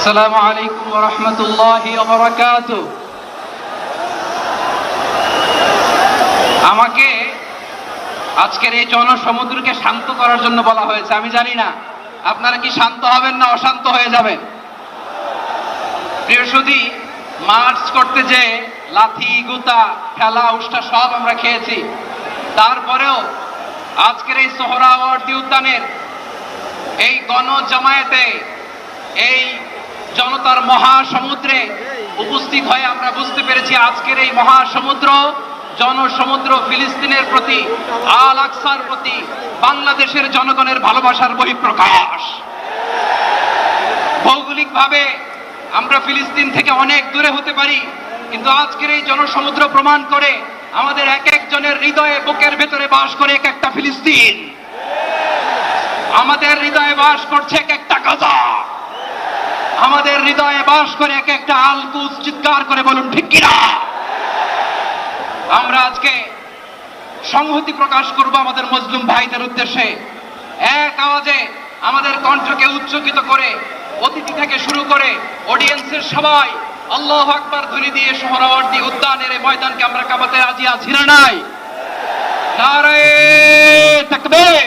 আসসালামু আলাইকুম ওয়া রাহমাতুল্লাহি ওয়া বারাকাতুহু। আমাকে আজকের এই জনসমুদ্রকে শান্ত করার জন্য বলা হয়েছে। আমি জানি না আপনারা কি শান্ত হবেন না অশান্ত হয়ে যাবেন। প্রিয় সুধী, মার্চ করতে যে লাথি গুতা ঠেলা উষ্টা সব আমরা খেয়েছি, তারপরেও আজকের এই সোহরাওয়ার্দী উদ্যানের এই গণজামায়াতে এই জনতার মহাসমুদ্রে উপস্থিত হয়ে আমরা বুঝতে পেরেছি আজকের এই মহাসমুদ্র জনসমুদ্র ফিলিস্তিনের প্রতি, আল আকসার প্রতি বাংলাদেশের জনগণের ভালোবাসার বহিঃপ্রকাশ। ভৌগোলিকভাবে আমরা ফিলিস্তিন থেকে অনেক দূরে হতে পারি, কিন্তু আজকের এই জনসমুদ্র প্রমাণ করে আমাদের এক একজনের হৃদয়ে বুকের ভেতরে বাস করে এক একটা ফিলিস্তিন। আমাদের হৃদয়ে বাস করছে এক একটা গাজা, আমাদের হৃদয়ে বাস করে এক একটা আল কুদস। চিৎকার করে বলুন ঠিক কিনা। আমরা আজকে সংহতি প্রকাশ করব আমাদের মুসলিম ভাইদের উদ্দেশ্যে। এক আওয়াজে আমাদের কণ্ঠকে উচ্চকিত করে অতিথি থেকে শুরু করে অডিয়েন্সের সবাই আল্লাহু আকবার ধ্বনি দিয়ে সোহরাওয়ার্দী উদ্যানের এই ময়দানকে আমরা কাঁপাতে রাজি আছি না নাই? নারে তাকবীর,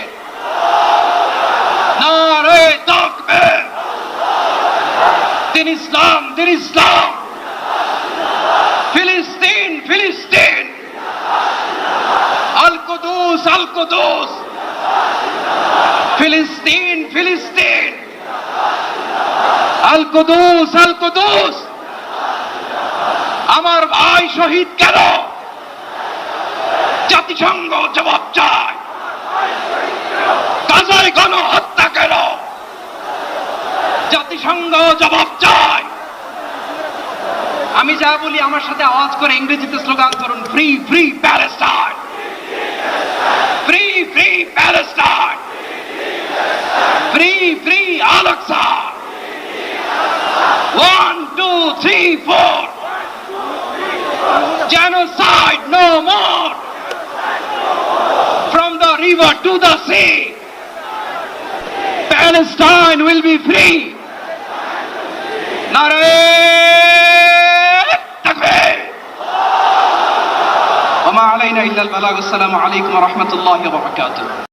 নারে তাকবীর। দিন ইসলাম, দিন ইসলাম। ফিলিস্তিন, ফিলিস্তিন। আল কুদুস, আল কুদুস। ফিলিস্তিন, ফিলিস্তিন। আল কুদুস, আল কুদুস। আমার ভাই শহীদ কেন? জাতিসংঘ জবাব চায়। গাজায় গণহত্যা কেন? জাতিসংঘ জবাব চায়। আমি যা বলি আমার সাথে আওয়াজ করে ইংরেজিতে স্লোগান করুন, free free Palestine, free free Palestine, free free Al Aqsa. 1 2 3 4, genocide no more, from the river to the sea, Palestine will be free. Nare takbir. Wa ma alayna illa al balagh. Assalamu alaykum wa rahmatullahi wa barakatuh.